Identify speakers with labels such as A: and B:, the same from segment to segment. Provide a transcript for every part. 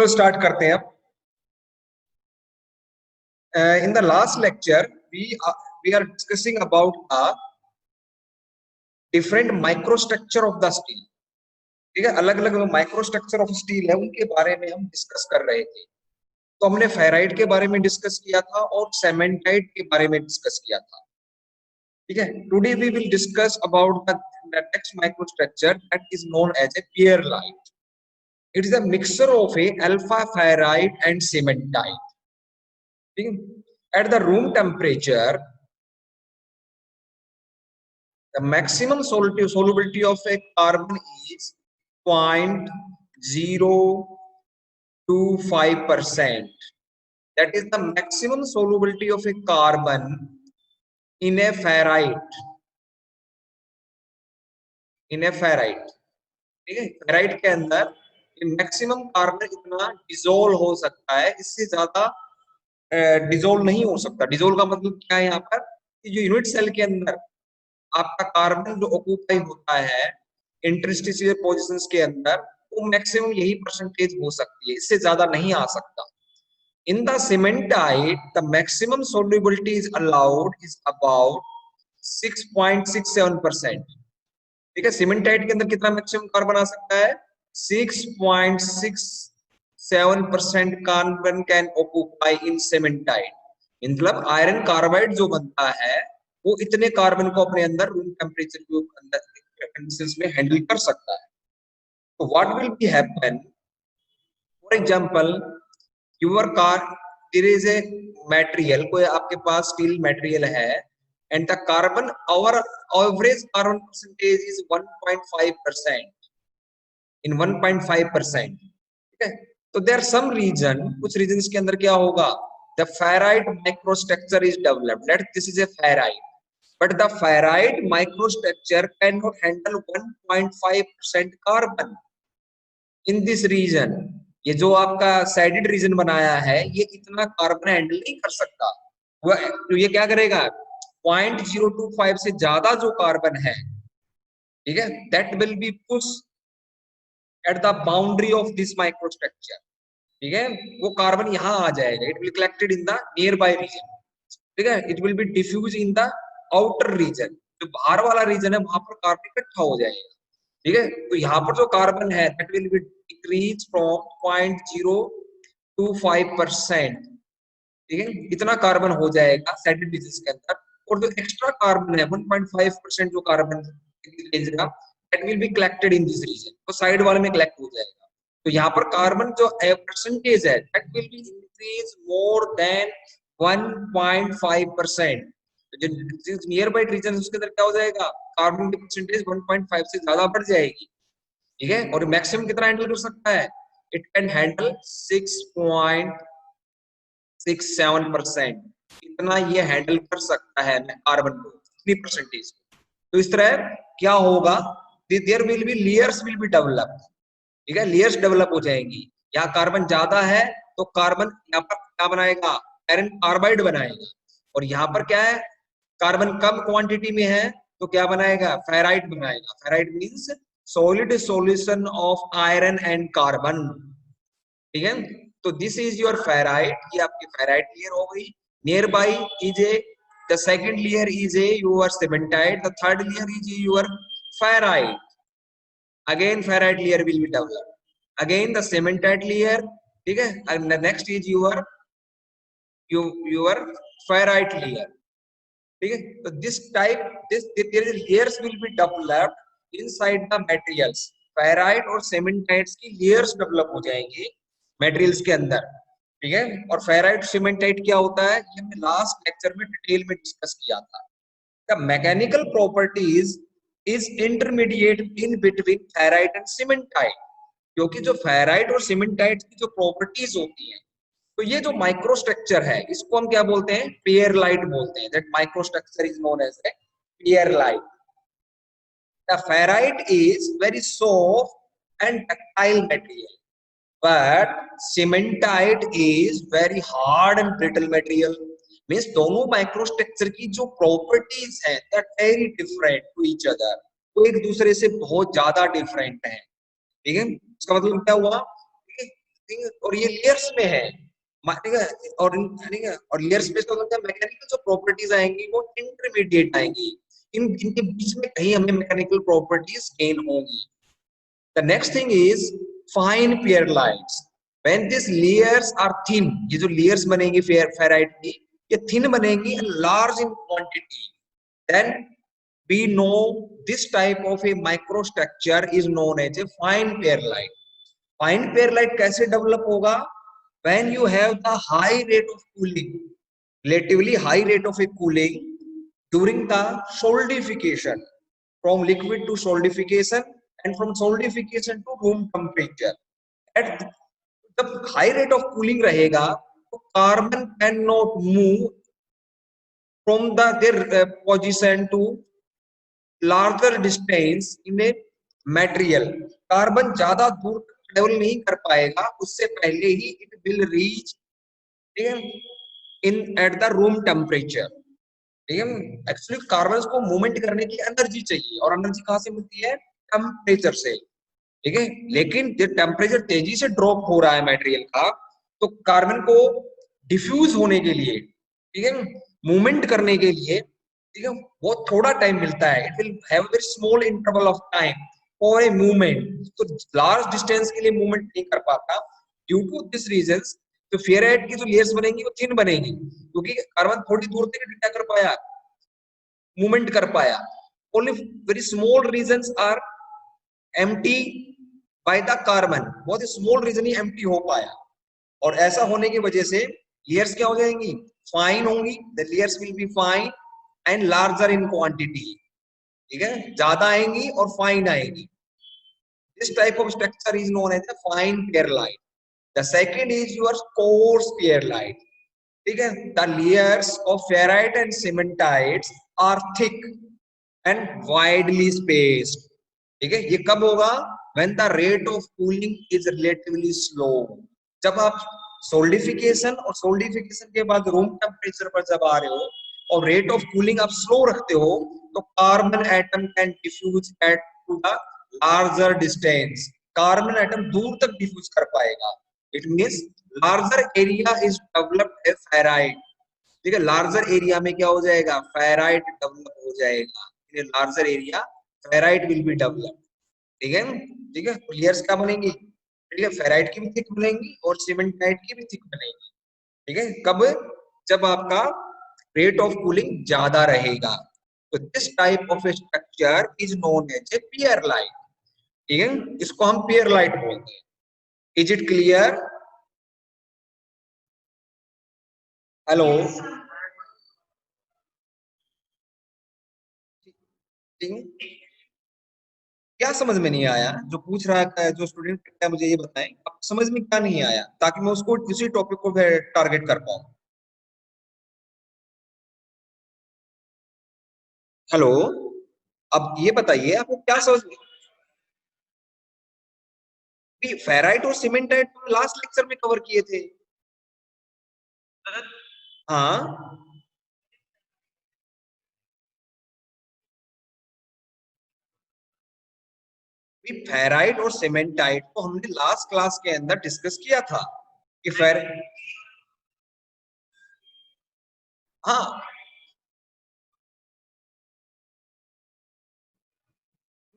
A: तो स्टार्ट करते हैं अब। In the last lecture we are discussing about the different microstructure of the steel. ठीक है, अलग अलग माइक्रोस्ट्रक्चर ऑफ स्टील है, उनके बारे में हम डिस्कस कर रहे थे। तो हमने फेराइट के बारे में डिस्कस किया था और सेमेंटाइट के बारे में डिस्कस किया था। ठीक है, today we will discuss about the next microstructure that is known as a pearlite. It is a mixture of a alpha ferrite and cementite. At the room temperature, the maximum solubility of a carbon is 0.025%. That is the maximum solubility of a carbon in a ferrite. In a ferrite, ठीक है, ferrite के अंदर maximum carbon इतना dissolve हो सकता है, इससे ज्यादा डिसोल्व नहीं हो सकता। डिसोल्व का मतलब क्या है यहाँ पर, कि जो यूनिट सेल के अंदर आपका कार्बन जो ऑक्यूपाई होता है इंटरस्टिशियल पोजीशंस के अंदर, वो मैक्सिमम यही परसेंटेज हो सकती है, इससे ज्यादा नहीं आ सकता। In the cementite the maximum solubility is allowed is about 6.67%. ठीक है, सीमेंटाइट के अंदर कितना मैक्सिमम कार्बन आ सकता है? 6.67% carbon can occupy in cementite. मतलब आयरन कार्बाइड जो बनता है वो इतने कार्बन को अपने अंदर रूम टेम्परेचर के अंदर कंडीशंस में हैंडल कर सकता है। तो what will be happen, for example your car, there is a material, कोई आपके पास स्टील मटेरियल है, and the carbon, our average carbon percentage is 1.5%, in 1.5%. ठीक है, तो there are some region, कुछ regions के अंदर क्या होगा, the ferrite microstructure is developed. This is a ferrite, but the ferrite microstructure cannot handle 1.5% carbon in this region. ये जो आपका साइडेड रीजन बनाया है, ये इतना कार्बन हैंडल नहीं कर सकता। तो ये क्या करेगा, 0.025 से ज्यादा जो कार्बन है, ठीक है, that will be push at the boundary of this microstructure. ठीक है, वो कार्बन यहाँ आ जाएगा, it will collected in the nearby region. ठीक है, it will be diffuse in the outer region, जो बाहर वाला रीजन है वहां पर कार्बन इकट्ठा हो जाएगा। ठीक है, तो यहाँ पर जो कार्बन है that will be decrease from 0.025%। ठीक है, इतना कार्बन हो जाएगा साइडेड रीजन के अंदर, और जो एक्स्ट्रा कार्बन है 1.5% जो कार्बन रेंज का, that will be collected in this region, तो साइड वाले में कलेक्ट हो जाएगा। तो यहाँ पर कार्बन जो परसेंटेज है that will be increase more than 1.5%। जो नियर बाय रीजन उसके अंदर क्या हो जाएगा, कार्बन की परसेंटेज 1.5 से ज्यादा बढ़ जाएगी। ठीक है, और मैक्सिमम कितना हैंडल कर सकता है, इट कैन हैंडल 6.67%। इतना ये हैंडल कर सकता है कार्बन को, इतनी परसेंटेज। तो इस तरह क्या होगा, there will be layers will be develop. ठीक है, लेयर्स डेवलप हो जाएंगी। यहाँ कार्बन ज्यादा है तो कार्बन यहाँ पर क्या बनाएगा, आयरन कार्बाइड बनाएगा, और यहाँ पर क्या है, कार्बन कम क्वांटिटी में है तो क्या बनाएगा, फेराइट बनाएगा। Ferrite means solid solution of iron and carbon. ठीक है, तो दिस इज योर फेराइट, ये आपकी फेराइट लेयर हो गई। Near by is a, the second layer is a your cementite, the third layer is your ferrite. Again ferrite layer will be developed, again the cementite layer. ठीक है, and the next is your ferrite layer. ठीक है, तो this type this layers will be developed inside the materials. Ferrite और सीमेंटाइट्स की layers develop हो जाएंगी materials के अंदर। ठीक है, और फेराइट सीमेंटाइट क्या होता है, ये हमने लास्ट लेक्चर में डिटेल में डिस्कस किया था। The mechanical properties is intermediate in between ferrite and cementite, क्योंकि जो फेराइट और सीमेंटाइट की जो प्रॉपर्टीज होती है, तो ये जो माइक्रोस्ट्रक्चर है इसको हम क्या बोलते हैं, पियरलाइट बोलते हैं। That microstructure is known as a pearlite. The ferrite is very soft and ductile material, but cementite is very hard and brittle material. Means दोनों माइक्रोस्ट्रक्चर की जो प्रॉपर्टीज हैं that very different to each other, वो एक दूसरे से बहुत ज्यादा डिफरेंट है। ठीक है, इसका मतलब क्या हुआ, और ये लेयर्स में है, ठीक है, और ठीक है, और लेयर्स में तो मैकेनिकल जो प्रॉपर्टीज आएंगी वो इंटरमीडिएट आएंगी, इनके बीच में कहीं हमें मैकेनिकल प्रॉपर्टीज गेन होंगी। The next thing is fine pair lines. When these layers are thin, ये जो layers बनेंगी फेराइट की, ये thin बनेंगी and large in quantity, then we know this type of a microstructure is known as a fine pair line. Fine pair line कैसे develop होगा? When you have the high rate of cooling, relatively high rate of a cooling during the solidification, from liquid to solidification and from solidification to room temperature. At the high rate of cooling रहेगा तो carbon cannot move from their position to larger distance in a material. Carbon ज्यादा दूर travel नहीं कर पाएगा, उससे पहले ही it will reach, ठीक है, इन एट द रूम टेम्परेचर। ठीक है, एक्चुअली कार्बन को मूवमेंट करने की एनर्जी चाहिए, और एनर्जी कहाँ से मिलती है? टेम्परेचर से। ठीक है, लेकिन जब टेम्परेचर तेजी से ड्रॉप हो रहा है मटेरियल का, तो कार्बन को डिफ्यूज होने के लिए, ठीक है, मूवमेंट करने के लिए, ठीक है, बहुत थोड़ा टाइम मिलता है। It will have very small interval of time for a movement, तो लार्ज डिस्टेंस के लिए मूवमेंट नहीं कर पाता। ड्यू टू दिस रीजंस तो फेराइट की जो लेयर्स बनेंगी वो थिन बनेगी, क्योंकि कार्बन थोड़ी दूर तक क्या कर पाया? मूवमेंट कर पाया। Only very small regions are empty by the carbon, बहुत ही स्मॉल रीजन ही एम्प्टी हो पाया, और ऐसा होने की वजह से लेयर्स क्या हो जाएंगी? फाइन होंगी। The layers will be fine and larger in quantity. ठीक है, ज्यादा आएंगी और फाइन आएंगी। This type of structure is known as a fine pearlite. The second is your coarse pearlite. ठीक है, the layers of ferrite and cementites are thick and widely spaced. ठीक है, ये कब होगा? when the rate of cooling is relatively slow। जब आप solidification और सोल्डिफिकेशन के बाद रूम टेम्परेचर पर जब आ रहे हो और रेट ऑफ कूलिंग आप स्लो रखते हो, तो carbon atom can diffuse at to the larger distance. Carbon atom दूर तक डिफ्यूज कर पाएगा। It means larger area is developed a ferrite. ठीक है, लार्जर एरिया में क्या हो जाएगा? फेराइट डेवलप हो जाएगा। In larger area ferrite will be develop. ठीक है, ठीक है, लेयर्स क्या बनेंगी? ठीक है, फेराइट की भी थिक बनेंगी और सीमेंटाइट की भी थिक बनेगी। ठीक है, कब? जब आपका रेट ऑफ कूलिंग ज्यादा रहेगा। तो this type of structure is known as a pearlite. ठीक है, इसको हम पियर लाइट बोलते हैं। Is it clear? हेलो, क्या समझ में नहीं आया? जो पूछ रहा है, जो स्टूडेंट है, मुझे ये बताएं अब समझ में क्या नहीं आया, ताकि मैं उसको उसी टॉपिक को टारगेट कर पाऊं। हेलो, अब ये बताइए आपको क्या समझ में? फेराइट और सीमेंटाइट तो लास्ट लेक्चर में कवर किए थे। हाँ, फेराइट और सीमेंटाइट को हमने लास्ट क्लास के अंदर डिस्कस किया था कि फेर हाँ,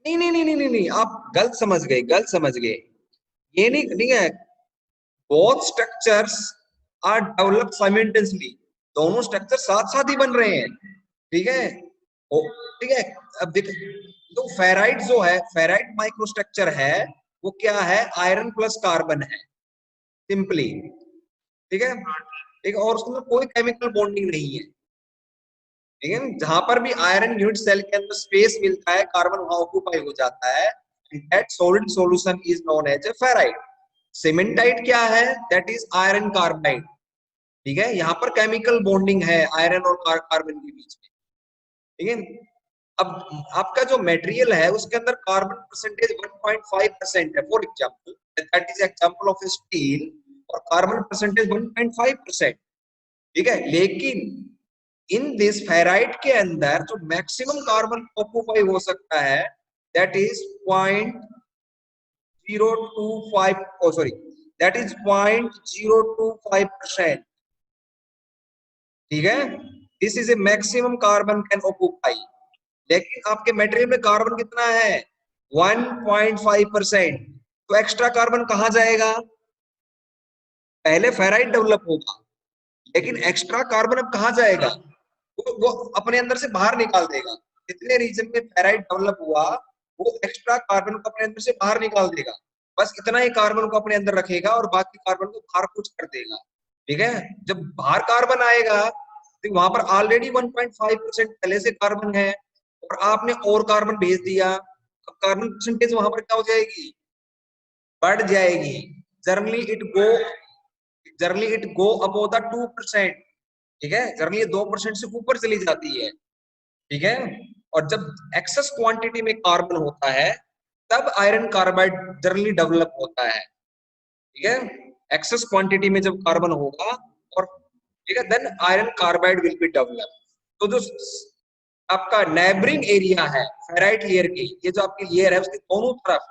A: नहीं नहीं नहीं नहीं नहीं नहीं, आप गलत समझ गए, गलत समझ गए। ये नहीं नहीं है। Both structures are develop simultaneously. दोनों स्ट्रक्चर साथ साथ ही बन रहे हैं। ठीक है, ठीक है। अब देख, तो फेराइट जो है, फेराइट माइक्रोस्ट्रक्चर है, वो क्या है? आयरन प्लस कार्बन है, सिंपली। ठीक है, ठीक है, और उसमें कोई केमिकल बॉन्डिंग नहीं है। ठीक है, जहां पर भी आयरन यूनिट सेल के अंदर स्पेस मिलता है, कार्बन वहां ऑक्यूपाई हो जाता है। That solid solution is known as a ferrite. Cementite क्या है? That is iron carbide. ठीक है, यहाँ पर केमिकल बॉन्डिंग है आयरन और कार्बन के बीच में। ठीक है, अब आपका जो मटेरियल है उसके अंदर कार्बन परसेंटेज 1.5% है, for example, that is example of steel, और कार्बन परसेंटेज 1.5%। ठीक है, लेकिन इन दिस फेराइट के अंदर जो मैक्सिमम कार्बन ऑक्यूपाई हो सकता है, that is 0.025, sorry, that is 0.025%. ठीक है, this is A maximum carbon can occupy. लेकिन आपके मटेरियल में कार्बन कितना है? 1.5%। तो एक्स्ट्रा कार्बन कहां जाएगा? पहले फेराइट डेवलप होगा, लेकिन एक्स्ट्रा कार्बन अब कहां जाएगा? वो अपने अंदर से बाहर निकाल देगा। जितने रीजन में फेराइट डेवलप हुआ, वो एक्स्ट्रा कार्बन को अपने अंदर से बाहर निकाल देगा। बस इतना ही कार्बन को अपने अंदर रखेगा और बाकी कार्बन को बाहर कुछ कर देगा। ठीक है, जब बाहर कार्बन आएगा तो वहां पर ऑलरेडी 1.5% पहले से कार्बन है और आपने और कार्बन भेज दिया, अब कार्बन परसेंटेज वहां पर क्या हो जाएगी? बढ़ जाएगी। Generally it go above the 2%। ठीक है, जनरली 2% से ऊपर चली जाती है। ठीक है, और जब एक्सेस क्वांटिटी में कार्बन होता है तब आयरन कार्बाइड जनरली डेवलप होता है। ठीक है, एक्सेस क्वांटिटी में जब कार्बन होगा और ठीक है, then iron carbide will be develop. तो जो आपका नेबरिंग एरिया है फेराइट लेयर की, ये जो आपकी लेयर है उसके दोनों तरफ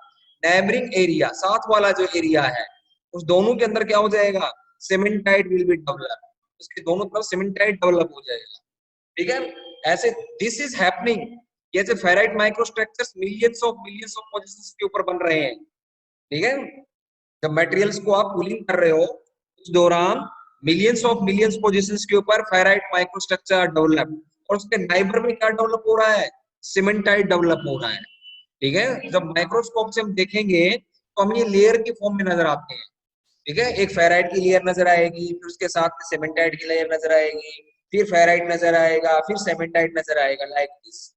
A: नेबरिंग एरिया, साथ वाला जो एरिया है, उस दोनों के अंदर क्या हो जाएगा? Cementite will be develop. उसके दोनों तरफ सीमेंटाइट डेवलप हो जाएगा। ठीक है, ऐसे दिस इज हैपनिंग। ये जो फेराइट माइक्रोस्ट्रक्चर्स मिलियंस ऑफ पोजीशंस के ऊपर बन रहे हैं। ठीक है, जब मटेरियल्स को आप कूलिंग कर रहे हो उस दौरान मिलियंस पोजीशंस के ऊपर फेराइट माइक्रोस्ट्रक्चर डेवलप, और उसके नाइबर में क्या डेवलप हो रहा है? सीमेंटाइट डेवलप हो रहा है। ठीक है, जब माइक्रोस्कोप से हम देखेंगे तो हम ये लेयर के फॉर्म में नजर आते हैं। ठीक है, एक फेराइट की लेयर नजर आएगी, फिर उसके साथ में सीमेंटाइट की लेयर नजर आएगी, फिर फेराइट नजर आएगा, फिर सीमेंटाइट नजर आएगा, like this.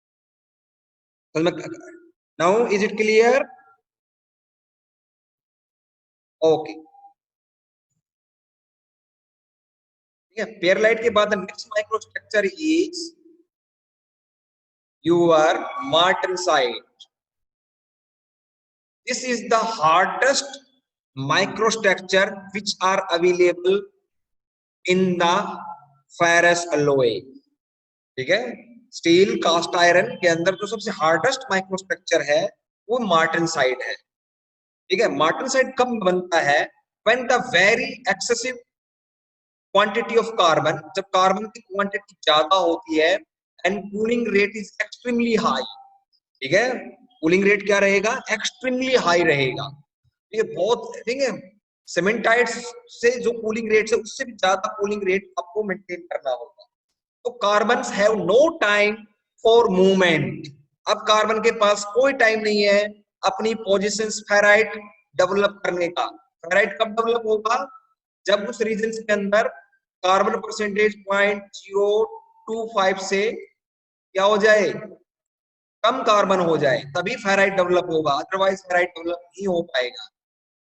A: Now is it clear? Okay, ठीक है। पेयरलाइट के बाद next microstructure is your martensite. This is the hardest microstructure which are available in the ferrous alloy। ठीक है, स्टील कास्ट आयरन के अंदर जो सबसे हार्डेस्ट माइक्रोस्ट्रक्चर है वो मार्टनसाइट है। ठीक है, मार्टनसाइट कब बनता है? when the very excessive quantity of carbon, जब कार्बन की क्वांटिटी ज्यादा होती है and cooling rate is extremely high। ठीक है, कूलिंग रेट क्या रहेगा? एक्सट्रीमली हाई रहेगा। ये बहुत, ठीक है, सीमेंटाइट से जो कूलिंग रेट है उससे भी ज्यादा कूलिंग रेट आपको मेंटेन करना होगा। तो carbon have no time for movement. अब कार्बन के पास कोई टाइम नहीं है अपनी पोजीशंस फेराइट डेवलप करने का। फेराइट कब डेवलप होगा? जब उस रीजन के अंदर कार्बन परसेंटेज 0.025 से क्या हो जाए? कम कार्बन हो जाए, तभी फेराइट डेवलप होगा, अदरवाइज फेराइट डेवलप नहीं हो पाएगा।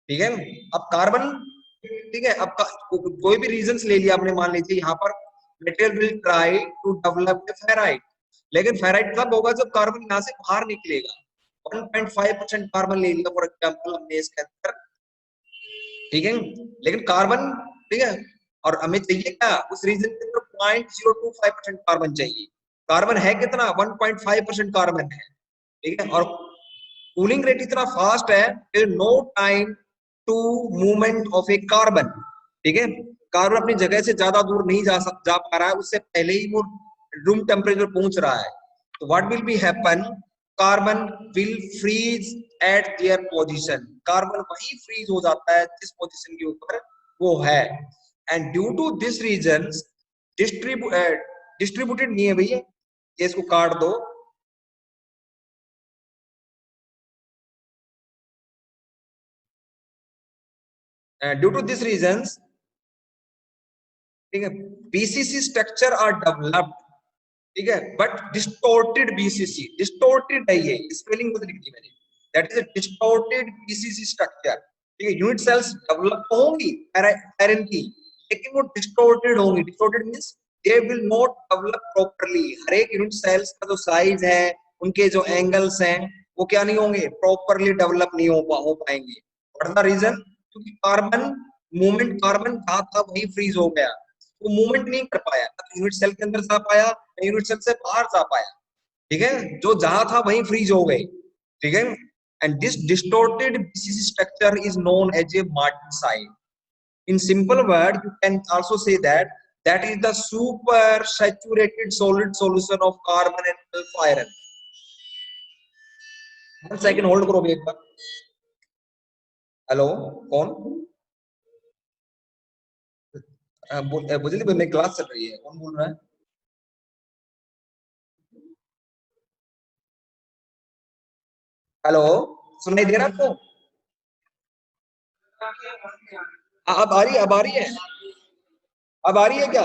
A: ठीक है, अब कार्बन, ठीक है, अब कोई भी रीजंस ले लिया आपने, मान लीजिए यहाँ पर material will try to develop the ferrite, लेकिन फेराइट कब होगा? जब कार्बन यहाँ से बाहर निकलेगा। 1.5% कार्बन ले लिया फॉर एग्जांपल हमने इसके अंदर। ठीक है, लेकिन कार्बन, ठीक है, और हमें चाहिए क्या? उस रीजन के अंदर 0.025% कार्बन चाहिए। कार्बन है कितना? 1.5% कार्बन है। ठीक है, और कूलिंग रेट इतना फास्ट है, no time to movement of a carbon. ठीक है, कार्बन अपनी जगह से ज्यादा दूर नहीं जा पा रहा है, उससे पहले ही वो रूम टेम्परेचर पहुंच रहा है। तो what will be happen? Carbon will freeze at their position. Carbon वही फ्रीज हो जाता है जिस पोजीशन के ऊपर वो है। And due to this region distributed नहीं है भैया, ये इसको काट दो। ड्यू टू दिस रीजंस, ठीक है, बीसीसी स्ट्रक्चर आर डेवलप्ड। ठीक है, बट डिस्टोर्टेड बीसीसी, डिस्टोर्टेड है, ये स्पेलिंग बदल दी मैंने, that is a distorted BCC structure. ठीक है, यूनिट सेल्स डेवलप होंगी आयरन की, लेकिन वो डिस्टोर्टेड होंगी। Distorted means they will not develop properly. हर एक यूनिट सेल्स का जो साइज है, उनके जो एंगल्स हैं, वो क्या नहीं होंगे? प्रॉपर्ली डेवलप नहीं हो पाएंगे। What the reason? क्योंकि कार्बन मूवमेंट, कार्बन जहां था वही फ्रीज हो गया, वो मूवमेंट नहीं कर पाया, यूनिट सेल के अंदर जा पाया, यूनिट सेल से बाहर जा पाया। ठीक है, जो जहां था वहीं फ्रीज हो गए। ठीक है, and this distorted BCC structure is known as a martensite. In simple word, you can also say that that is the super saturated solid solution of carbon and alpha iron. 1 second hold करो एक बार. Hello, कौन? बुझली भाई, मेरी class चल रही है. कौन बोल रहा है? हेलो, सुनाई दे रहा है आपको? अब आ रही है, अब आ रही है, अब आ रही है क्या?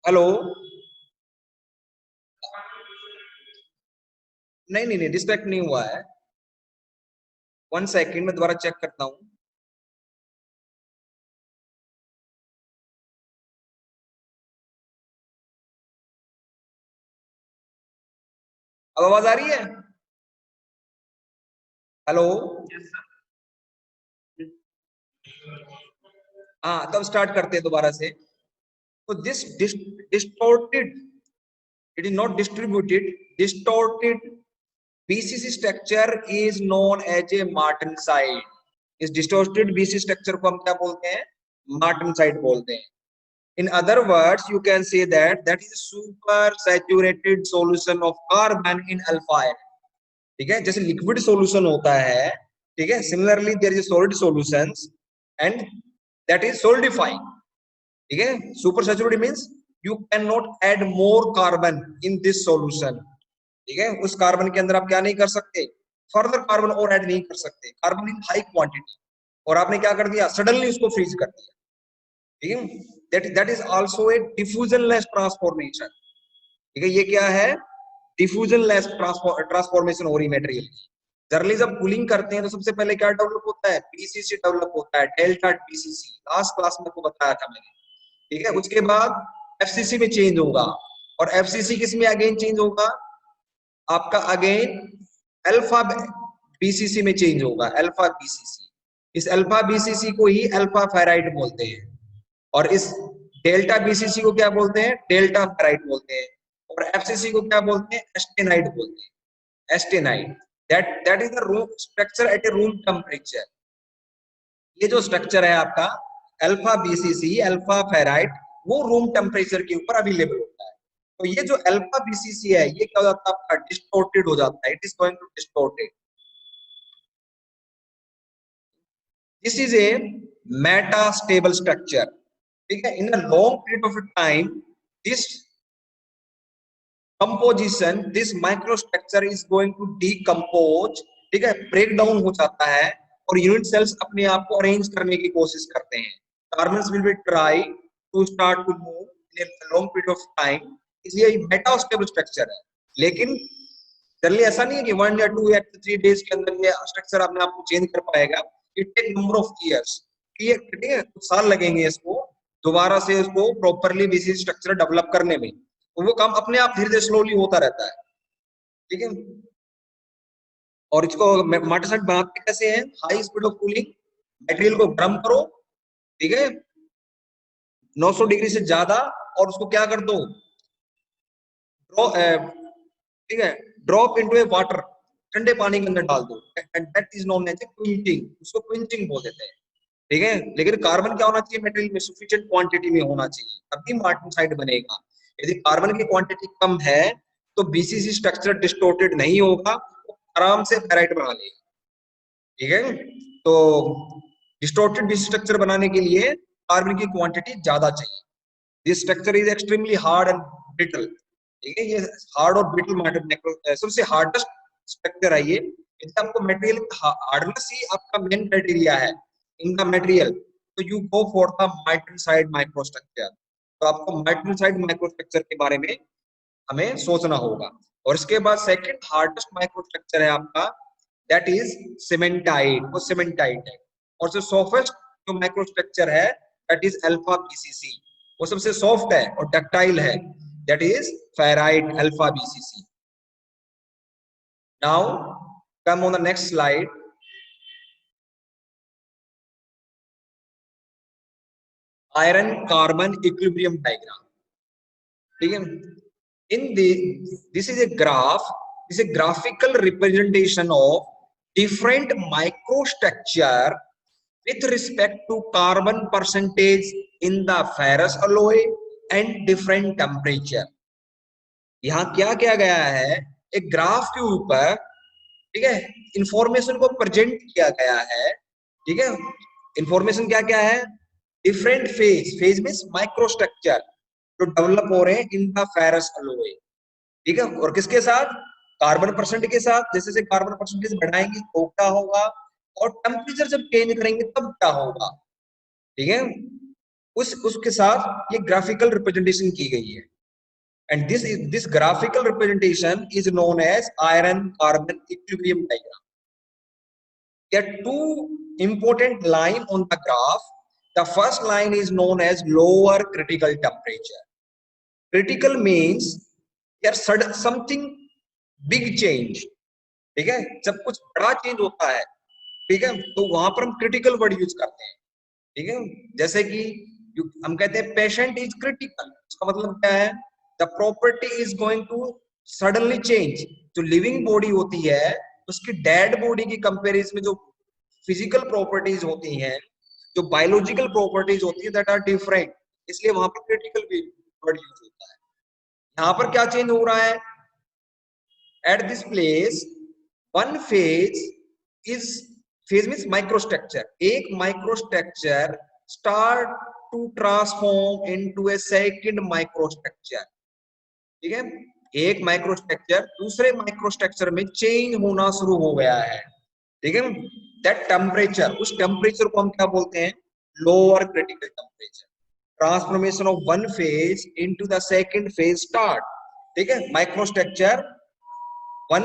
A: हेलो, नहीं नहीं नहीं, डिस्ट्रैक्ट नहीं हुआ है. 1 सेकंड में दोबारा चेक करता हूँ. अब आवाज आ रही है? हेलो, हाँ, तब स्टार्ट करते हैं दोबारा से. तो this distorted, it is not distributed, distorted BCC structure is known as a martensite. इस distorted BCC structure को हम क्या बोलते हैं? Martensite बोलते हैं. In other words, you can say that that is a super saturated solution of carbon in alpha iron. ठीक है, जैसे liquid solution होता है, ठीक है, similarly there is a solid solutions and that is solidifying. ठीक है, super saturated means you cannot add more carbon in this solution. ठीक है, उस कार्बन के अंदर आप क्या नहीं कर सकते? फर्दर कार्बन और ऐड नहीं कर सकते. कार्बन इन हाई क्वांटिटी, और आपने क्या कर दिया? सडनली उसको फ्रीज कर दिया. ठीक है, that is also a diffusion less transformation. ठीक है, ये क्या है? डिफ्यूजन लेस ट्रांसफॉर्मेशन हो रही मटेरियल की. जनरली जब कूलिंग करते हैं तो सबसे पहले क्या डेवलप होता है? बीसीसी डेवलप होता है, डेल्टा बीसीसी. लास्ट क्लास में आपको बताया था मैंने. ठीक है, उसके बाद एफसीसी में चेंज होगा, और एफसीसी किस में अगेन चेंज होगा? आपका अगेन अल्फा बीसीसी में चेंज होगा, अल्फा बीसीसी. इस अल्फा बीसीसी को ही अल्फा फेराइड बोलते हैं, और इस डेल्टा बीसीसी को क्या बोलते हैं? डेल्टा फेराइड बोलते हैं. और एफसीसी को क्या बोलते हैं? एस्टेनाइड बोलते हैं. Austenite, that is the room structure at a room temperature. ये जो स्ट्रक्चर है आपका अल्फा बीसीसी, अल्फा फेराइड, वो रूम टेम्परेचर के ऊपर अवेलेबल होता है. तो ये जो अल्फा बीसीसी है, ये क्या हो जाता है? आपका डिस्टोर्टेड हो जाता है. It is going to distorted. This is a metastable structure. ठीक है, in a long period of time this composition, this microstructure is going to decompose. ठीक है, ब्रेक डाउन हो जाता है, और यूनिट सेल्स अपने आप को अरेंज करने की कोशिश करते हैं. Carbons will be try to start to move in a long period of time. इसलिए मेटास्टेबल स्ट्रक्चर है. लेकिन जनरली ऐसा नहीं है कि 1 या 2 या 3 डेज के अंदर ये स्ट्रक्चर अपने आप को चेंज कर पाएगा. It take number of years. ठीक है, कुछ साल लगेंगे इसको दोबारा से इसको प्रॉपरली बीसीसी स्ट्रक्चर डेवलप करने में. तो वो काम अपने आप धीरे धीरे स्लोली होता रहता है. ठीक है, और इसको मार्टेसाइट बनाते कैसे हैं? High speed of cooling, material को गर्म करो, ठीक है, 900 डिग्री से ज्यादा, और उसको क्या कर दो? ठीक है, ड्रॉप इनटू ए वाटर, ठंडे पानी के अंदर डाल दो, and that is known as quenching. उसको क्विंचिंग बोल देते हैं. ठीक है, लेकिन कार्बन क्या होना चाहिए? मटेरियल में सफिशिएंट क्वांटिटी में होना चाहिए, तभी मार्टेसाइट बनेगा. यदि कार्बन की क्वांटिटी कम है तो बीसीसी स्ट्रक्चर डिस्टोर्टेड नहीं होगा, आराम से फेराइट बना लेगा. ठीक है, तो डिस्टोर्टेड बीसीसी स्ट्रक्चर बनाने के लिए कार्बन की क्वांटिटी ज्यादा चाहिए. This structure is extremely hard and brittle. ठीक है, ये हार्ड और ब्रिटल सबसे हार्डेस्ट स्ट्रक्चर है ये. यदि आपको मटेरियल हार्डनेस ही आपका मेन क्राइटेरिया है इन द मटेरियल, तो you go for the martensite microstructure. तो आपको मार्टेसाइट माइक्रोस्ट्रक्चर के बारे में हमें सोचना होगा. और इसके बाद सेकंड हार्डेस्ट माइक्रोस्ट्रक्चर है आपका, दैट इज सीमेंटाइट. वो सीमेंटाइट है. और जो सॉफ्टेस्ट जो माइक्रोस्ट्रक्चर है, दैट इज अल्फा बीसीसी. वो सबसे सॉफ्ट है और डक्टाइल है, that is ferrite alpha BCC. Now come on the next slide. Iron carbon equilibrium diagram. ठीक है, in the this is a graph, this is a graphical representation of different microstructure with respect to carbon percentage in the ferrous alloy and different temperature। यहाँ क्या किया गया है, एक graph के ऊपर, ठीक है, इंफॉर्मेशन को प्रेजेंट किया गया है, ठीक है। इंफॉर्मेशन क्या क्या है, different phase, phase means microstructure जो डेवलप हो रहे हैं इन द फेरस अलॉय, ठीक है, और किसके साथ, कार्बन परसेंट के साथ। जैसे जैसे कार्बन परसेंटेज बढ़ाएंगे तो क्या होगा, और टेम्परेचर जब चेंज करेंगे तब क्या होगा, ठीक है। उसके साथ ये ग्राफिकल रिप्रेजेंटेशन की गई है। And this graphical representation is known as iron carbon equilibrium diagram. There are two important lines on the graph. The first line is known as lower critical temperature. Critical means there's something big change, ठीक है, जब कुछ बड़ा change होता है, ठीक है, तो वहां पर हम क्रिटिकल वर्ड यूज करते हैं, ठीक है। जैसे कि हम कहते हैं पेशेंट इज क्रिटिकल, उसका मतलब क्या है, the property is going to suddenly change. जो लिविंग बॉडी होती है उसकी डेड बॉडी की कंपेरिजन में जो फिजिकल प्रॉपर्टीज होती हैं, जो बायोलॉजिकल प्रॉपर्टीज होती है, दैट आर डिफरेंट, इसलिए वहां पर क्रिटिकल वर्ड यूज होता है। यहाँ पर क्या चेंज हो रहा है, at this place one phase is, phase means microstructure, एक microstructure start to transform into a second microstructure, ठीक है। एक माइक्रोस्ट्रक्चर दूसरे माइक्रोस्ट्रक्चर में चेंज होना शुरू हो गया है, ठीक है। दैट टेम्परेचर, उस टेम्परेचर को हम क्या बोलते हैं, lower critical temperature. Transformation of one phase into the second phase start, ठीक है। Microstructure one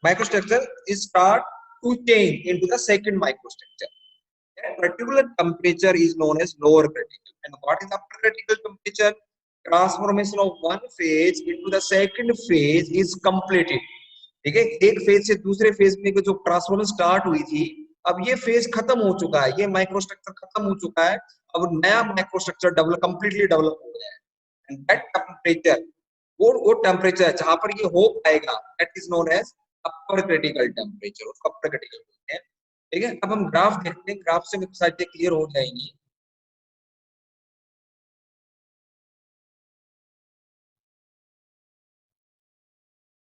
A: microstructure is start to change into the second microstructure. That particular temperature is known as lower critical. And what is upper critical temperature? Transformation of one phase into the second phase is completed. ठीक है, एक phase से दूसरे phase में जो transformation start हुई थी, अब ये फेज खत्म हो चुका है, ये माइक्रोस्ट्रक्चर खत्म हो चुका है, अब नया माइक्रोस्ट्रक्चर डेवलप, कंप्लीटली डेवलप हो गया है। एंड दैट टेम्परेचर, वो टेम्परेचर जहां पर ये हो पाएगा, that is known as upper critical temperature, उसको अपर क्रिटिकल बोलते हैं, ठीक है। अब हम ग्राफ देखते हैं, ग्राफ से सारी क्लियर हो जाएंगी।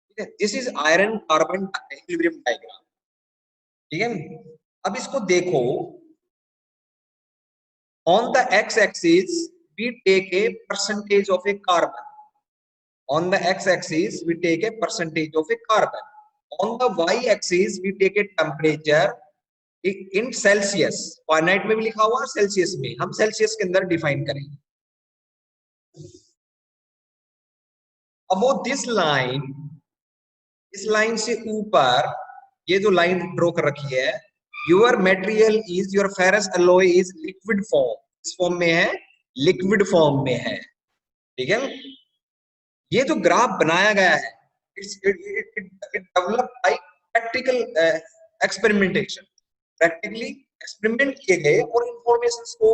A: ठीक है, this is iron carbon equilibrium diagram, ठीक है। अब इसको देखो, on the x axis we take a percentage of a carbon, on the x axis we take a percentage of a carbon, on the y axis we take a temperature in celsius, Fahrenheit में भी लिखा हुआ है, Celsius में, हम Celsius के अंदर define करेंगे। अब वो दिस लाइन, इस लाइन से ऊपर ये जो लाइन ड्रॉ कर रखी है, your material is, your ferrous alloy is liquid form, इस फॉर्म में है, लिक्विड फॉर्म में है, ठीक है। ये जो ग्राफ बनाया गया है, it develop by practical experimentation, practically experiment किए गए और इंफॉर्मेशंस को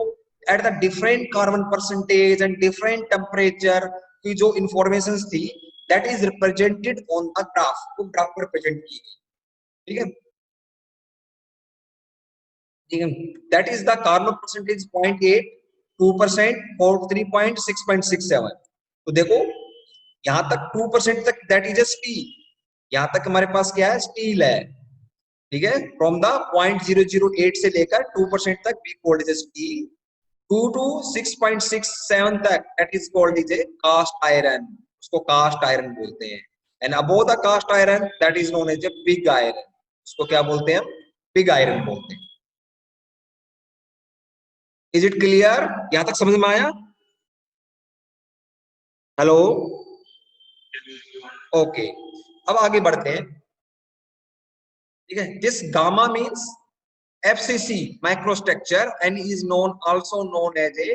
A: at the different carbon percentage and different temperature की जो इंफॉर्मेशंस थी, that is represented on the graph, को ग्राफ पर रिप्रेजेंट की गई, ठीक है, ठीक है। That is the carbon percentage 0.8, 2%, 43%, 6.67। तो देखो यहां तक 2% तक, दैट इज अ स्टील, यहां तक हमारे पास क्या है, स्टील है, ठीक है। फ्रॉम द 0.008 से लेकर 2% तक we called is steel, 2 to 6.67 तक that is called is a cast iron, उसको कास्ट आयरन बोलते हैं। And above the cast iron that is known as a pig iron, उसको क्या बोलते हैं, पिग आयरन बोलते हैं। इज इट क्लियर, यहां तक समझ में आया? हेलो, ओके, अब आगे बढ़ते हैं, ठीक है। This gamma means FCC microstructure and is known also known as a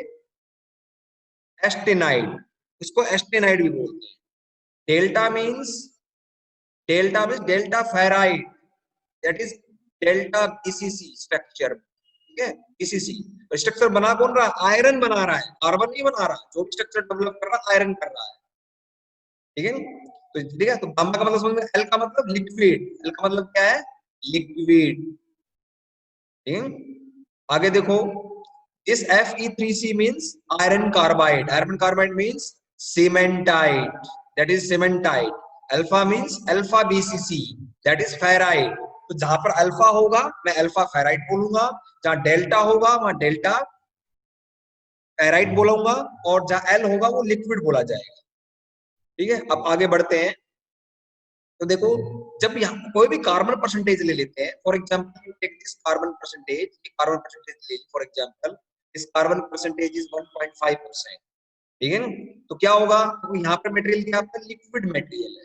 A: astenide, इसको एस्टेनाइड भी बोलते हैं। Delta means delta ferrite, that is delta BCC structure, ठीक है, BCC। तो स्ट्रक्चर बना कौन रहा है, आयरन बना रहा है, कार्बन नहीं बना रहा, जो भी स्ट्रक्चर डेवलप कर रहा है आयरन कर रहा है, ठीक है। तो ठीक है, तो गामा का मतलब समझ में, एल का मतलब लिक्विड, एल का मतलब क्या है, लिक्विड। आगे देखो, this Fe3C means iron carbide. Iron carbide means cementite, that is cementite. Alpha means alpha BCC, that is ferrite. तो जहां पर अल्फा होगा मैं अल्फा फेराइट बोलूंगा, जहां डेल्टा होगा वहां डेल्टा फेराइट बोलूंगा, और जहां एल होगा वो लिक्विड बोला जाएगा। ठीक है, अब आगे बढ़ते हैं। तो देखो, जब यहाँ कोई भी कार्बन परसेंटेज ले लेते हैं, for example take this carbon percentage, carbon percentage ले, for example this carbon percentage is 1.5%। ठीक है ना, तो क्या होगा, तो यहाँ पर मटेरियल क्या आपका लिक्विड मटेरियल है,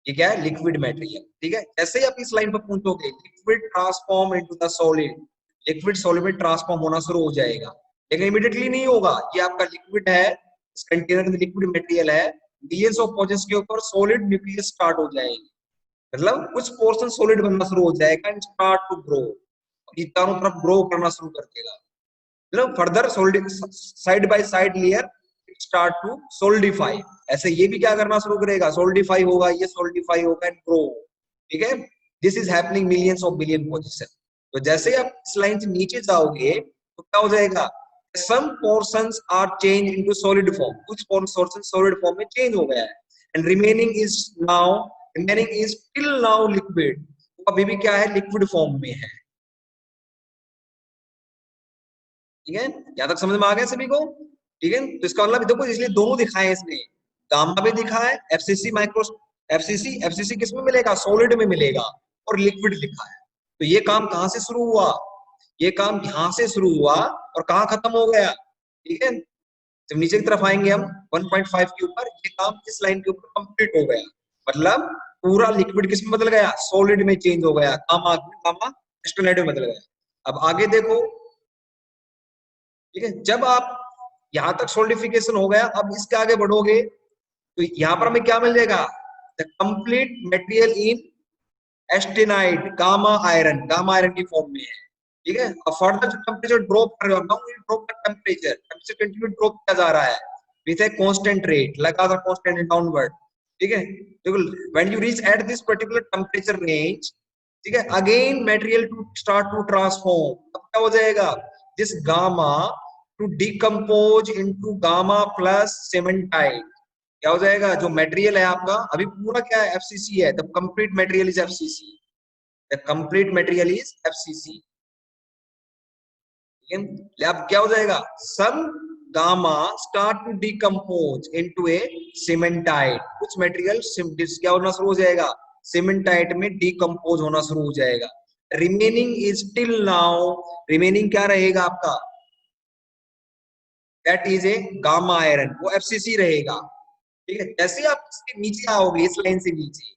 A: ये क्या है, लिक्विड मटेरियल। ठीक है, जैसे ही आप इस लाइन पर पहुंचोगे, liquid transform into the solid, liquid solid में ट्रांसफॉर्म होना शुरू हो जाएगा, लेकिन इमीडिएटली नहीं होगा। ये आपका लिक्विड है, इस कंटेनर में लिक्विड मटेरियल है, मिलियंस ऑफ पोर्शंस के ऊपर सॉलिड न्यूक्लियस स्टार्ट हो जाएगी, मतलब कुछ पोर्शन सॉलिड बनना शुरू हो जाएगा एंड स्टार्ट टू ग्रो, ये चारों तरफ ग्रो करना शुरू कर देगा, मतलब further solid side by side layer start to solidify. ऐसे ये भी क्या करना शुरू करेगा, सोल्डिफाई होगा, ये सोल्डिफाई होगा एंड ग्रो। ठीक है, this is happening millions of billion position. तो जैसे ही आप इस लाइन से नीचे जाओगे तो क्या हो जाएगा, some portions are change into solid form, कुछ पोर्शन सॉलिड फॉर्म में चेंज हो गया है, and remaining is till now liquid, अभी भी क्या है, लिक्विड फॉर्म में है। ठीक है, यहां तक समझ में आ गया सभी को। ठीक है, तो इसका मतलब देखो, इसलिए दोनों दिखाए इसने, गामा भी दिखा है, एफसीसी माइक्रो, एफसीसी किस में मिलेगा, सॉलिड में मिलेगा, और लिक्विड लिखा है। तो ये काम कहां से शुरू हुआ, ये काम यहां से शुरू हुआ और कहां खत्म हो गया। ठीक है, जब नीचे की तरफ आएंगे हम 1.5 के ऊपर, ये काम इस लाइन के ऊपर कंप्लीट हो गया, मतलब पूरा लिक्विड किस में बदल गया, सॉलिड में चेंज हो गया, गामा गामा क्रिस्टलाइट में बदल गया। अब आगे देखो, ठीक है, जब आप यहां तक सोल्डिफिकेशन हो गया, अब इसके आगे बढ़ोगे तो यहाँ पर हमें क्या मिल जाएगा, the complete material in austenite gamma iron की फॉर्म में है। ठीक है, अब फर्दर जो टेम्परेचर ड्रॉप कर रहा हूं, ड्रॉप का टेम्परेचर कंटिन्यू ड्रॉप किया जा रहा है विथ ए कांस्टेंट रेट, लगातार कांस्टेंट डाउनवर्ड। ठीक है, देखो when you reach at this particular temperature range, ठीक है, again material to start to transform. अब क्या हो जाएगा, this gamma to decompose into gamma plus cementite. क्या हो जाएगा, जो मटेरियल है आपका अभी पूरा क्या है, एफसीसी है, the complete material is FCC, the complete material is FCC. अब क्या हो जाएगा, some gamma start to decompose into a cementite, कुछ मटेरियल क्या होना शुरू हो जाएगा, सीमेंटाइट में डिकम्पोज होना शुरू हो जाएगा। Remaining is till now, remaining क्या रहेगा आपका, that is a gamma iron, वो एफसीसी रहेगा। ठीक है, जैसे आप इसके नीचे आओगे, इस लाइन से नीचे,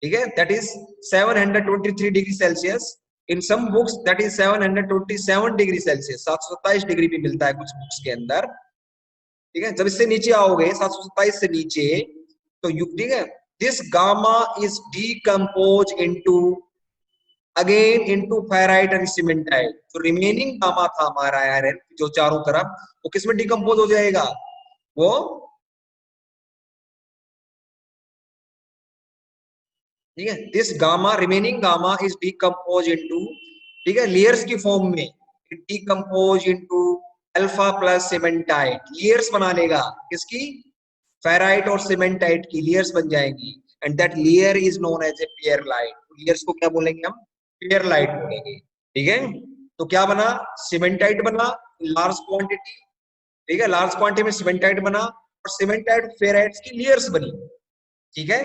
A: ठीक है, that is 723 degree Celsius, in some books that is 727 degree Celsius, 727 degree भी मिलता है कुछ बुक्स के अंदर। ठीक है, जब इससे नीचे आओगे 727 से नीचे, तो ठीक है, this gamma is decompose into again into ferrite and cementite. जो रिमेनिंग गामा था हमारा आयरन जो चारों तरफ, वो किसमें डीकम्पोज हो जाएगा, वो ठीक है, this gamma remaining gamma is decompose into, ठीक है, लेयर्स की फॉर्म में, decompose into alpha plus cementite, layers बना लेगा, किसकी, फेराइट और सीमेंटाइट की लेयर्स बन जाएंगी, and that layer is known as a pearlite. Layers को क्या बोलेंगे हम, पेयरलाइट बोलेंगे। ठीक है, तो क्या बना, सीमेंटाइट बना लार्ज क्वांटिटी, ठीक है, लार्ज क्वांटिटी में सीमेंटाइट बना, और सीमेंटाइट फेराइट्स की लेयर्स बनी। ठीक है,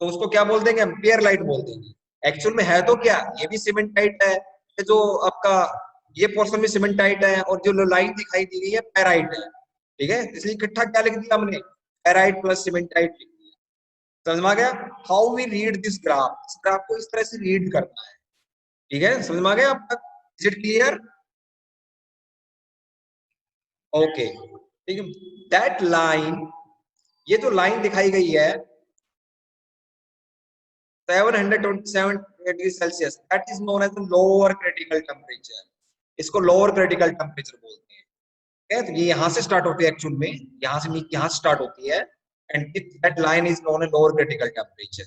A: तो उसको क्या बोल देंगे हम, पेयरलाइट बोल देंगे। एक्चुअल में है तो क्या, ये भी सीमेंटाइट है, जो आपका ये पोर्शन भी सीमेंटाइट है, और जो लाइन दिखाई दी गई है पेराइट है। ठीक है, इसलिए इकट्ठा क्या लिख दिया हमने, पेराइट प्लस सीमेंटाइट लिख दिया। समझ में आ गया, how we read this graph, इस ग्राफ को इस तरह से रीड करना है। ठीक है, समझ में आ गया आप तक, इज इट क्लियर, ओके। ठीक है, दैट लाइन, ये जो लाइन दिखाई गई है 727 degree Celsius, that is known as lower critical temperature, इसको लोअर क्रिटिकल टेम्परेचर बोलते हैं। ठीक है, तो ये यहां से स्टार्ट होती है एक्चुअल में, यहां से स्टार्ट होती है, and that line is known as lower critical temperature.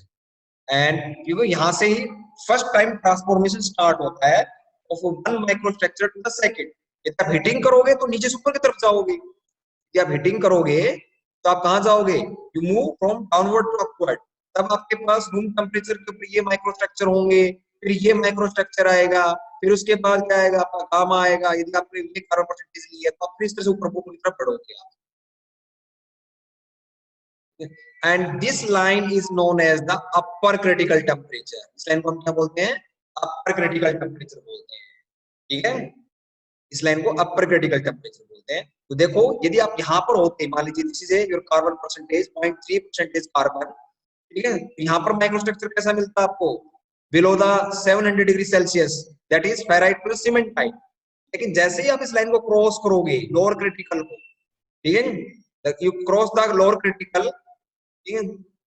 A: And क्योंकि यहाँ से ही फर्स्ट टाइम ट्रांसफॉर्मेशन स्टार्ट होता है of one microstructure to the second. यदि आप हीटिंग करोगे तो नीचे से ऊपर की तरफ जाओगे, यदि आप हीटिंग करोगे तो आप कहाँ जाओगे, you move from downward to upward. तब आपके पास रूम टेम्परेचर के ऊपर ये माइक्रोस्ट्रक्चर होंगे, फिर ये माइक्रोस्ट्रक्चर आएगा, फिर उसके बाद क्या आएगा, आपका गामा आएगा। यदि आपने ये कार्बन परसेंटेज लिया तो आप फिर इस तरह से ऊपर की तरफ बढ़ोगे आप। And this line is known as the upper critical temperature। इस लाइन को हम क्या बोलते हैं, अपर क्रिटिकल टेम्परेचर बोलते हैं। ठीक है, इस लाइन को अपर क्रिटिकल टेम्परेचर बोलते हैं। तो देखो यदि आप यहाँ पर होते, मान लीजिए this is your carbon percentage 0.3% carbon, ठीक है, यहाँ पर माइक्रोस्ट्रक्चर कैसा मिलता है आपको, below the 700 degree Celsius, that is ferrite plus cementite. लेकिन जैसे ही आप इस लाइन को क्रॉस करोगे लोअर क्रिटिकल को, ठीक है, you cross the lower critical,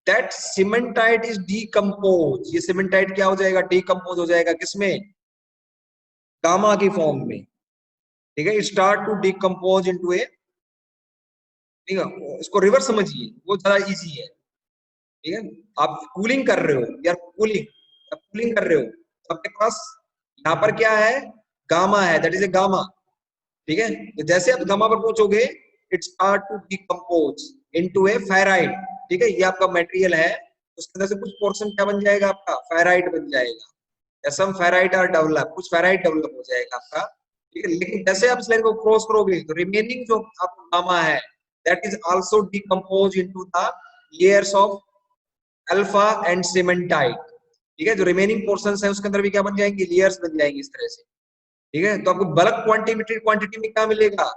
A: that cementite is decompose. ये सीमेंटाइट क्या हो जाएगा, डीकम्पोज हो जाएगा किसमें, गामा की फॉर्म में। ठीक है, स्टार्ट टू डीकम्पोज इनटू ए, ठीक है, इसको रिवर्स समझिए, वो ज्यादा इजी है। ठीक है, आप कूलिंग कर रहे हो यार, कूलिंग कर रहे हो, तो आपके पास यहाँ पर क्या है, गामा है, दैट इज ए गामा। ठीक है, तो जैसे आप गामा पर पहुंचोगे it start to decompose into a ferrite. ठीक है, ये आपका मटेरियल है, उसके अंदर से कुछ पोर्शन क्या बन जाएगा आपका, फेराइट बन जाएगा। सम फेराइट आर डेवलप, कुछ फेराइट डेवलप हो जाएगा आपका। ठीक है, लेकिन जैसे आप इस लाइन को क्रॉस करोगे तो रिमेनिंग जो आपका गामा है that is also decompose into the layers of alpha and cementite. ठीक है, जो रिमेनिंग पोर्शंस है उसके अंदर भी क्या बन जाएंगे, लेयर्स बन जाएंगे इस तरह से। ठीक है, तो आपको बल्क क्वांटिटी में क्या मिलेगा,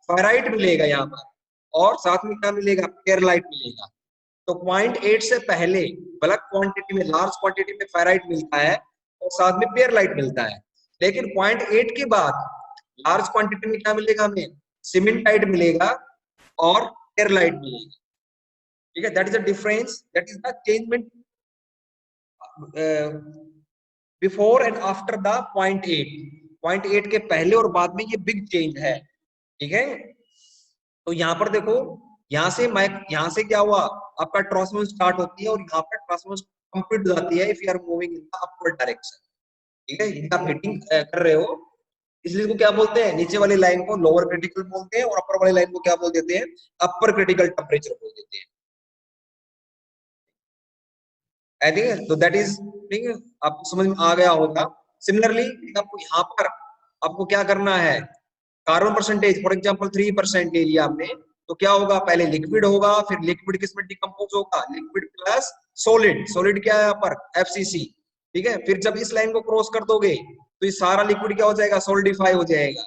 A: फेराइट मिलेगा यहाँ पर, और साथ में क्या मिलेगा, पेरलाइट मिलेगा। तो 0.8 से पहले बल्क क्वांटिटी में, लार्ज क्वांटिटी में फेराइट मिलता है और साथ में पेरलाइट मिलता है। लेकिन 0.8 के बाद लार्ज क्वांटिटी में क्या मिलेगा हमें, सीमेंटाइट मिलेगा और पेरलाइट मिलेगा। ठीक है, that is the difference, that is the changement before and after the 0.8। 0.8 के पहले और बाद में ये बिग चेंज है। ठीक है, तो यहाँ पर देखो, यहाँ से क्या हुआ, आपका ट्रांसफॉर्मेशन स्टार्ट होती है और यहाँ पर ट्रांसफॉर्मेशन कंप्लीट हो जाती है if you are moving in the upward direction. ठीक है, यदि आप हीटिंग कर रहे हो, इसलिए इसको क्या बोलते हैं, नीचे वाली लाइन को लोअर क्रिटिकल बोलते हैं और अपर वाली लाइन को क्या बोल देते हैं, अपर क्रिटिकल टेम्परेचर बोल देते हैं। आई थिंक तो दैट इज, ठीक है, आपको समझ में आ गया होगा। सिमिलरली आपको यहाँ पर आपको क्या करना है, carbon percentage for example 3% area में, तो क्या होगा, पहले लिक्विड होगा, फिर लिक्विड किसमें डिकम्पोज होगा, लिक्विड प्लस सॉलिड। सॉलिड क्या है यहाँ पर, एफसीसी। ठीक है, फिर जब इस लाइन को क्रॉस कर दोगे तो ये सारा लिक्विड क्या हो जाएगा, सोल्डिफाई हो जाएगा।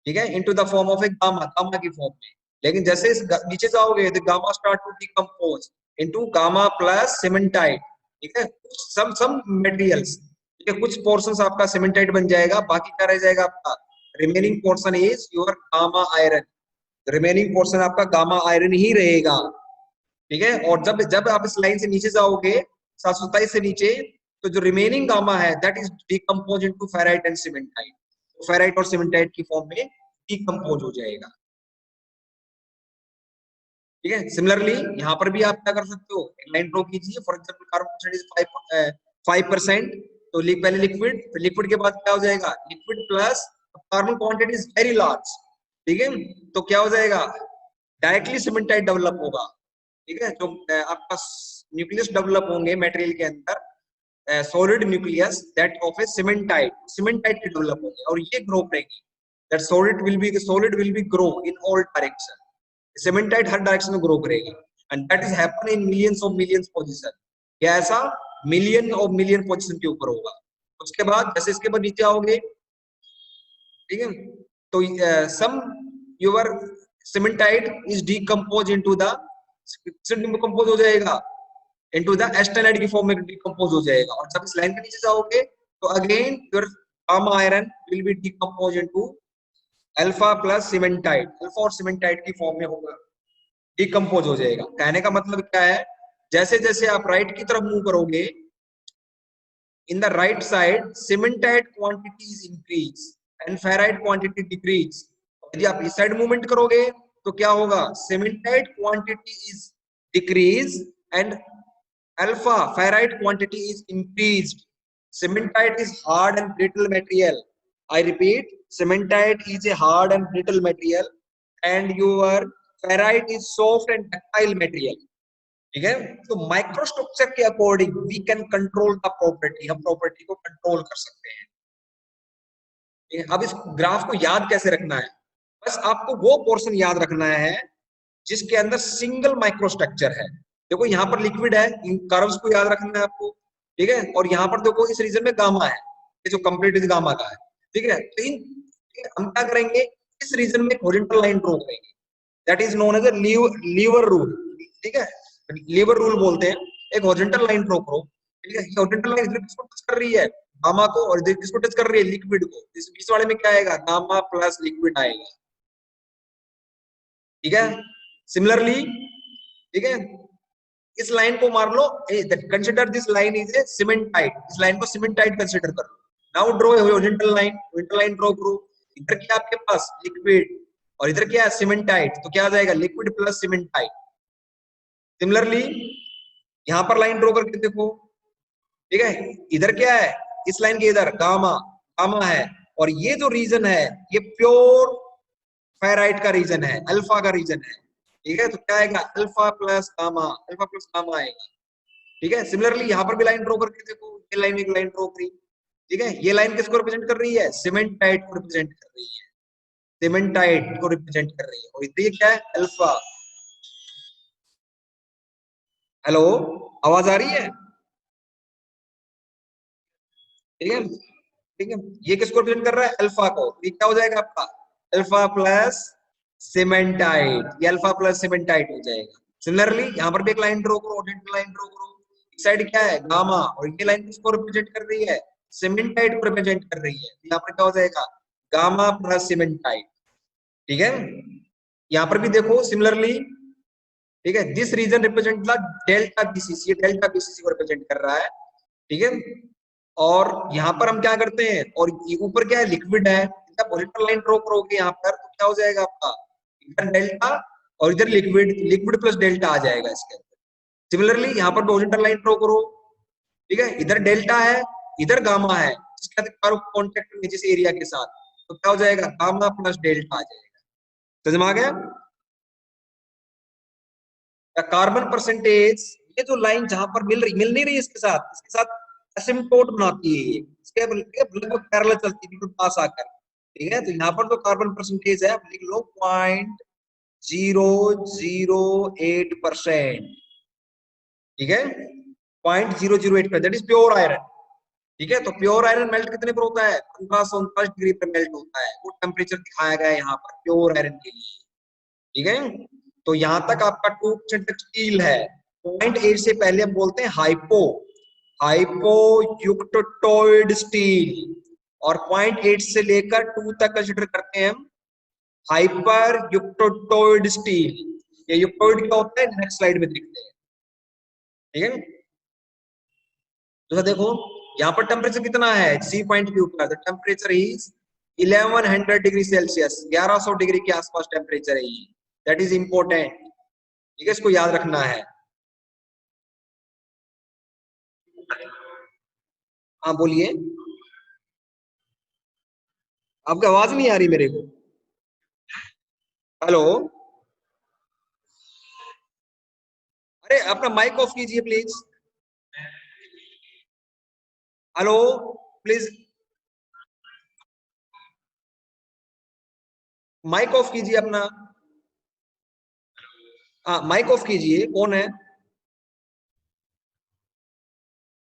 A: ठीक है, into the form of a gamma, gamma की फॉर्म में। लेकिन जैसे इस नीचे जाओगे तो gamma start to decompose into gamma plus cementite. ठीक है, सम मटेरियल्स, ठीक है, कुछ पोर्शंस आपका सीमेंटाइट बन जाएगा, बाकी क्या रह जाएगा आपका, remaining portion is your gamma iron. Remaining portion आपका गामा आयरन ही रहेगा। ठीक है, और जब जब आप इस लाइन से नीचे जाओगे 727 से नीचे, तो जो रिमेनिंग गामा है that is decompose into ferrite and cementite. Ferrite और सीमेंटाइट की फॉर्म में डिकम्पोज हो जाएगा। ठीक है, सिमिलरली यहाँ पर भी आप क्या कर सकते हो, एक लाइन ड्रॉ कीजिए, फॉर एग्जांपल कार्बन परसेंटेज 5%, तो पहले लिक्विड, फिर लिक्विड के बाद क्या हो जाएगा, liquid plus carbon quantity is very large. ठीक है, तो क्या हो जाएगा, डायरेक्टली सीमेंटाइट डेवलप होगा। ठीक है, जो आपका न्यूक्लियस डेवलप होंगे मटेरियल के अंदर, solid nucleus that of A cementite के डेवलप होंगे और ये ग्रो करेगी। That solid will be grow in all direction. Cementite her direction में ग्रो करेगा and that is happen in millions position. क्या ऐसा, मिलियन पोजीशन के ऊपर होगा। उसके बाद जैसे इसके बाद नीचे आओगे, ठीक है, तो some your cementite is decompose into the, decompose हो जाएगा इनटू द एस्टेनाइट की फॉर्म में डिकम्पोज हो जाएगा। और जब इस लाइन के नीचे जाओगे तो again your gamma iron will be decompose into alpha plus cementite, alpha और सीमेंटाइट की फॉर्म में होगा, डिकम्पोज हो जाएगा। कहने का मतलब क्या है, जैसे जैसे आप राइट की तरफ मूव करोगे, in the right side cementite quantity is increase and ferrite quantity decrease. यदि आप इस साइड मूवमेंट करोगे तो क्या होगा, cementite quantity is decrease and alpha ferrite quantity is increased. Cementite is hard and brittle material. I repeat, cementite is a hard and brittle material and your ferrite is soft and ductile material. ठीक है, तो microstructure के according we can control the property, हम property को control कर सकते हैं। अब इस ग्राफ को याद कैसे रखना है, बस आपको वो पोर्शन याद रखना है जिसके अंदर सिंगल माइक्रोस्ट्रक्चर है। देखो यहाँ पर लिक्विड है, इन कर्व्स को याद रखना है आपको, ठीक है। और यहाँ पर देखो इस रीजन में गामा है, ये जो कंप्लीट इस गामा का है, ठीक है। तो हम क्या करेंगे, इस रीजन में हॉरिजॉन्टल लाइन ड्रॉ करेंगे, that is known as a lever rule, ठीक है। लीवर रूल बोलते हैं, एक हॉरिजॉन्टल लाइन ड्रॉ करो, ठीक है। ये हॉरिजॉन्टल लाइन इधर किसको टच कर रही है, गामा को, और इधर किसको टच कर रही है, लिक्विड को। इस बीच वाले में क्या आएगा, गामा प्लस लिक्विड आएगा, ठीक है। सिमिलरली, ठीक है, इस लाइन को मार लो, consider this line is a cementite, इस लाइन को सीमेंटाइट कंसीडर कर लो। Now draw horizontal line, horizontal line draw करो, इधर क्या आपके पास लिक्विड और इधर क्या है सीमेंटाइट, तो क्या आ जाएगा लिक्विड प्लस सीमेंटाइट। सिमिलरली यहां पर लाइन ड्रॉ करके देखो, ठीक है, इधर क्या है, इस लाइन के इधर गामा, गामा है, और ये जो रीजन है ये प्योर फेराइट का रीजन है, अल्फा का रीजन है, ठीक है। तो क्या आएगा, alpha plus gamma, alpha plus gamma आएगा, ठीक है। सिमिलरली यहाँ पर भी लाइन ड्रॉ करके देखो, ये लाइन एक लाइन ड्रॉ करी, ठीक है। ये लाइन किसको रिप्रेजेंट कर रही है, सीमेंटाइट को रिप्रेजेंट कर रही है, सीमेंटाइट को रिप्रेजेंट कर रही है, और ये क्या है, अल्फा। हेलो, आवाज आ रही है, ठीक है, ठीक है। ये किसको रिप्रेजेंट कर रहा है, अल्फा को, ये क्या हो जाएगा आपका, अल्फा प्लस सीमेंटाइट, ये अल्फा प्लस सीमेंटाइट हो जाएगा। सिमिलरली यहाँ पर भी एक लाइन ड्रॉ करो, लाइन ड्रॉ करो, इस साइड क्या है, गामा, और ये लाइन किसको रिप्रेजेंट कर रही है, सीमेंटाइट को रिप्रेजेंट कर रही है। यहाँ पर क्या हो जाएगा, गामा प्लस सीमेंटाइट, ठीक है। यहाँ पर भी देखो सिमिलरली, ठीक है, this reason represent the delta BCC, delta BCC को रिप्रेजेंट कर रहा है, ठीक है। और यहाँ पर हम क्या करते हैं, और ऊपर क्या है, लिक्विड है, पॉजिटिव लाइन ड्रॉ करोगे यहाँ पर तो क्या हो जाएगा आपका, इधर डेल्टा और इधर लिक्विड, लिक्विड प्लस डेल्टा आ जाएगा इसके अंदर। सिमिलरली यहाँ पर पॉजिटिव लाइन ड्रॉ करो, ठीक है, इधर डेल्टा है, इधर गामा है, जिसके अंदर कॉन्टेक्ट में जिस एरिया के साथ, तो क्या हो जाएगा, गामा प्लस डेल्टा आ जाएगा। समझ में आ गया, कार्बन परसेंटेज, ये जो लाइन जहां पर मिल नहीं रही इसके साथ एसिम्प्टोट बनाती है, ये इसके लगभग पैरेलल चलती है, बिल्कुल पास आकर, ठीक है। तो यहाँ पर जो कार्बन परसेंटेज है लिख लो 0.008%, ठीक है, 0.008%, दैट इज प्योर आयरन, ठीक है। तो प्योर आयरन मेल्ट कितने पर होता है, 1549 डिग्री पर मेल्ट होता है, वो टेम्परेचर दिखाया गया है यहाँ पर प्योर आयरन के लिए, ठीक है। तो यहां तक आपका 2% तक स्टील है। 0.8 से पहले हम बोलते हैं हाइपो, हाइपोयुक्टोइड स्टील, और 0.8 से लेकर 2 तक कंसिडर करते हैं हम हाइपर युक्टोइड स्टील। ये युक्टोइड क्या होता है, नेक्स्ट स्लाइड में देखते हैं, ठीक है। तो देखो यहाँ पर टेम्परेचर कितना है, सी पॉइंट के ऊपर, temperature is 1100 degree Celsius, 1100 degree के आसपास टेम्परेचर है ये, दैट इज इंपॉर्टेंट, ठीक है, इसको याद रखना है। हाँ बोलिए, आपकी आवाज नहीं आ रही मेरे को, हेलो, अरे अपना माइक ऑफ कीजिए please, hello please, mic off कीजिए अपना, हाँ माइक ऑफ कीजिए, कौन है,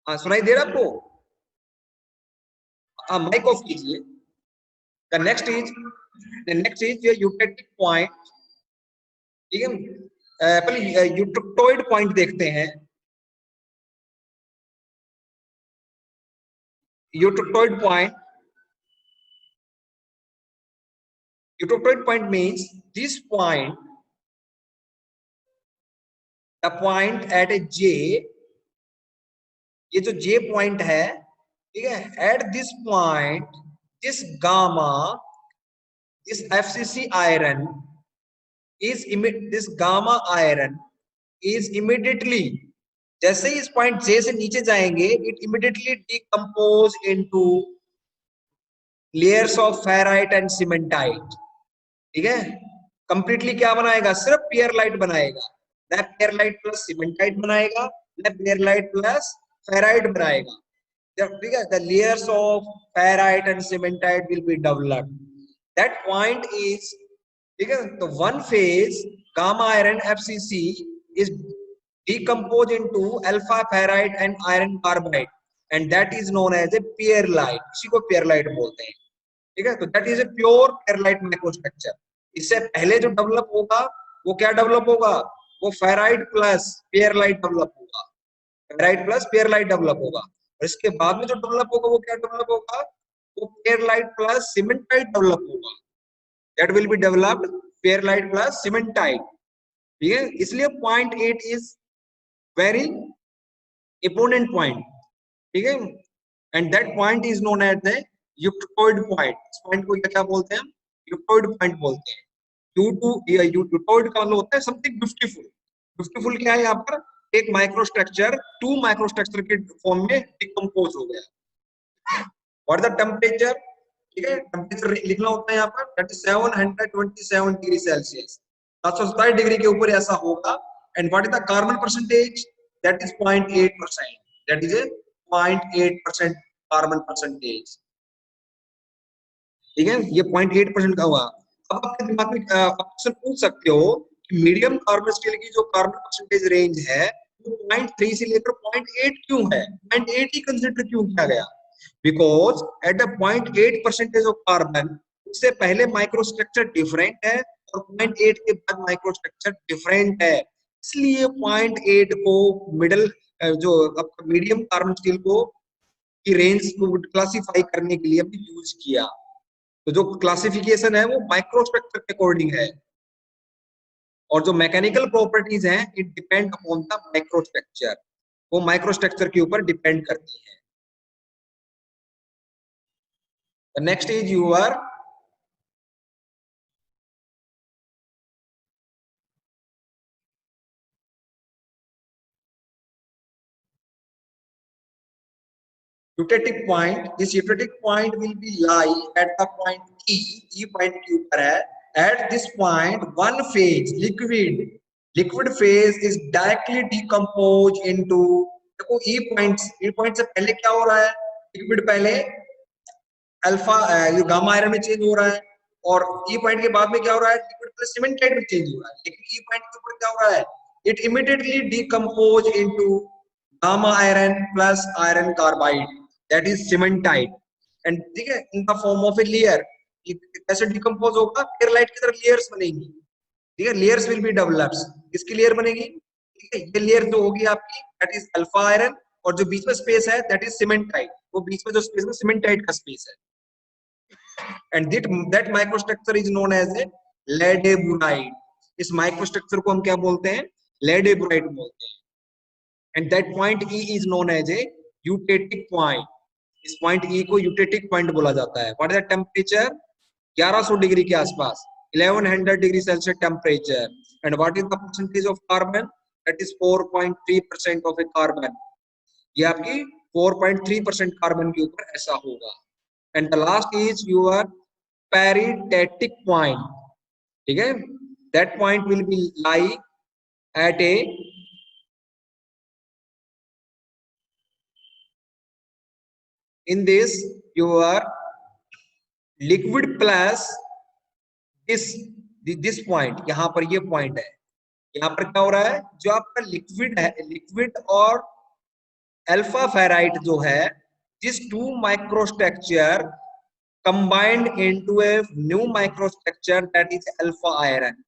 A: हाँ सुनाई दे रहा आपको, हाँ माइक ऑफ कीजिए। The next is your eutectic point, ठीक है। पहले यूटेक्टोइड पॉइंट देखते हैं। Eutectoid point means this point, the point at a J, ये जो जे पॉइंट है, ठीक है, at this point this gamma, this FCC iron is emit, this gamma iron is immediately, जैसे ही इस पॉइंट जे से नीचे जाएंगे, it immediately decompose into layers of ferrite and cementite. ठीक है, कंप्लीटली क्या बनाएगा, सिर्फ पियरलाइट बनाएगा, न पियरलाइट प्लस सीमेंटाइट बनाएगा, न पियरलाइट प्लस फेराइट बनाएगा। ठीक है, the layers of ferrite and cementite will be developed, that point is, ठीक है, तो one phase gamma iron FCC is decompose into alpha ferrite and iron carbide, and that is known as a pearlite, इसी को pearlite बोलते हैं। ठीक है, तो that is a pure पेरलाइट microstructure. इससे पहले जो डेवलप होगा वो क्या डेवलप होगा, वो फेराइट प्लस पेरलाइट डेवलप होगा, फेराइट प्लस पेरलाइट डेवलप होगा। और इसके बाद में जो डेवलप होगा वो क्या डेवलप होगा, वो पेरलाइट प्लस सीमेंटाइट डेवलप होगा, that will be developed pearlite plus cementite. ठीक है, इसलिए point 8 is very important point. ठीक है, and that point is known as the eutectoid point. इस पॉइंट को क्या बोलते हैं, यूक्टोइड पॉइंट बोलते हैं। यूक्टोइड का मतलब होता है समथिंग ब्यूटीफुल। ब्यूटीफुल क्या है, यहाँ पर एक माइक्रोस्ट्रक्चर टू माइक्रोस्ट्रक्चर के फॉर्म में डिकम्पोज हो गया। व्हाट द टेम्परेचर, ठीक है, टेम्परेचर लिखना होता है यहाँ पर, that is 727 degree Celsius, 727 degree के ऊपर ऐसा होगा। And what is the carbon percentage, that is 0.8%, that is A 0.8% carbon percentage. ठीक है, ये 0.8% का हुआ। अब आपके दिमाग में क्वेश्चन पूछ सकते हो कि मीडियम कार्बन स्टील की जो कार्बन परसेंटेज रेंज है वो 0.3 से लेकर 0.8 क्यों है, 0.8 ही कंसिडर क्यों किया गया, because at the 0.8% of carbon, उससे पहले माइक्रोस्ट्रक्चर डिफरेंट है और 0.8 के बाद माइक्रोस्ट्रक्चर डिफरेंट है, इसलिए 0.8 को मिडल जो मीडियम कार्बन स्टील को की रेंज को क्लासिफाई करने के लिए हमने यूज किया। तो जो क्लासिफिकेशन है वो माइक्रोस्ट्रक्चर के अकॉर्डिंग है, और जो मैकेनिकल प्रॉपर्टीज हैं it depend upon the microstructure, वो माइक्रोस्ट्रक्चर के ऊपर डिपेंड करती है। The next is your eutectic point. This eutectic point will be lie at the point E, E point के ऊपर है। At this point, one phase liquid phase is directly decomposed into, देखो E point से पहले क्या हो रहा है, लिक्विड पहले अल्फा गामा आयरन में चेंज हो रहा है, और ई पॉइंट के बाद में क्या हो रहा है, लिक्विड प्लस सीमेंटाइट में चेंज हो रहा है। लेकिन ई पॉइंट के ऊपर क्या हो रहा है, it immediately decompose into gamma iron plus iron carbide, that is cementite, and ठीक है, in the form of a layer. कैसे डिकम्पोज होगा, पेरलाइट की तरह लेयर्स बनेंगी। ठीक है, लेयर्स विल बी डेवलप्ड, किसकी लेयर बनेगी, ठीक है, ये लेयर जो होगी आपकी दैट इज अल्फा आयरन, और जो बीच में स्पेस है दैट इज सीमेंटाइट, वो बीच में जो स्पेस है सीमेंटाइट का स्पेस है। and that microstructure is known as a लेडेबुराइड। इस माइक्रोस्ट्रक्चर को हम क्या बोलते हैं, लेडेबुराइड बोलते हैं। And that point E is known as a eutectic point. इस पॉइंट ई को यूटेटिक पॉइंट बोला जाता है। What is the temperature, 1100 degree के आसपास, 1100 degree Celsius temperature. And what is the percentage of carbon, that is 4.3% of a carbon. ये आपकी 4.3% carbon के ऊपर ऐसा होगा। And the last is your peritectic point. ठीक है, that point will be lie at a in this your liquid plus this point, यहाँ पर ये पॉइंट है, यहाँ पर क्या हो रहा है, जो आपका लिक्विड है, लिक्विड और अल्फा फेराइट जो है, this two microstructure combined into a new microstructure that is alpha iron.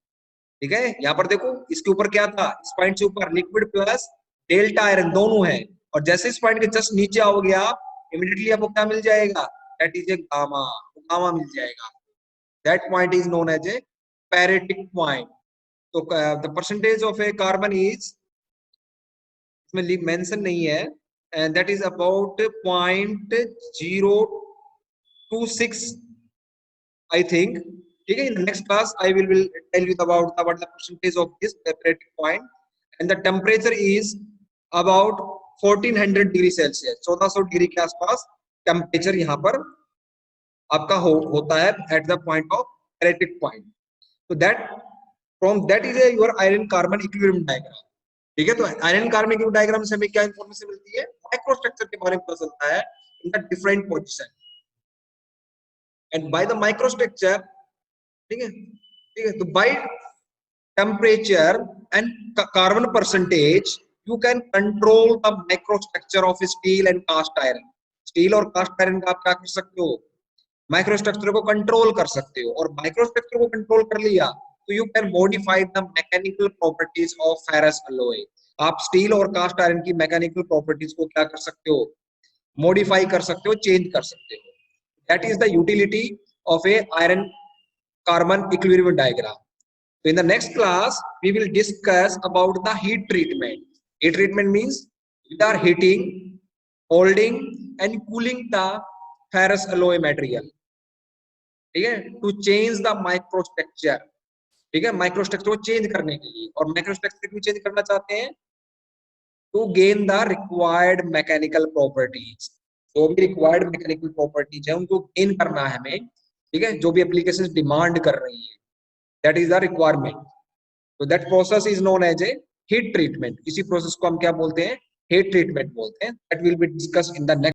A: ठीक है, यहाँ पर देखो इसके ऊपर क्या था, इस पॉइंट से ऊपर लिक्विड प्लस डेल्टा आयरन दोनों है, और जैसे इस पॉइंट के जस्ट नीचे आओगे आप, इमीडिएटली आपको क्या मिल जाएगा, that is a gamma, gamma मिल जाएगा। That point is known as a peritectic point. तो the percentage of a carbon is, इसमें मेंशन नहीं है, and that is about 0.026 I think. ठीक है, in the next class I will tell you about what the percentage of this separating point, and the temperature is about 1400 degree Celsius, 1400 degree के आसपास temperature यहाँ पर आपका होता है at the point of peritectic point. तो that from that is your iron carbon equilibrium diagram. ठीक है, तो आयरन कार्बन इक्विलिब्रियम डायग्राम से हमें क्या इंफॉर्मेशन मिलती है, माइक्रोस्ट्रक्चर के बारे में पता चलता है in the different position and by the microstructure. ठीक है, ठीक है, तो by temperature and carbon percentage you can control the microstructure of steel and cast iron। Steel और कास्ट आयरन का आप क्या कर सकते हो, माइक्रोस्ट्रक्चर को कंट्रोल कर सकते हो, और माइक्रोस्ट्रक्चर को कंट्रोल कर लिया तो you can modify the mechanical properties of ferrous alloy. आप स्टील और कास्ट आयरन की मैकेनिकल प्रॉपर्टीज को क्या कर सकते हो, मॉडिफाई कर सकते हो, चेंज कर सकते हो। That is the utility of A iron carbon equilibrium diagram. So in the next class, we will discuss about the heat treatment. Heat treatment means we are heating, holding and cooling the ferrous alloy material. ठीक है, to change the microstructure। ठीक है, microstructure को change करने के लिए, और microstructure क्यों चेंज करना चाहते हैं, to gain the required mechanical properties। जो भी रिक्वायर्ड मैकेनिकल प्रॉपर्टीज है उनको गेन करना है हमें। ठीक है, जो भी एप्लीकेशंस डिमांड कर रही है, that is the requirement। so that process is known as a heat treatment। इसी प्रोसेस को हम क्या बोलते हैं, heat treatment बोलते हैं। that will be discussed in the next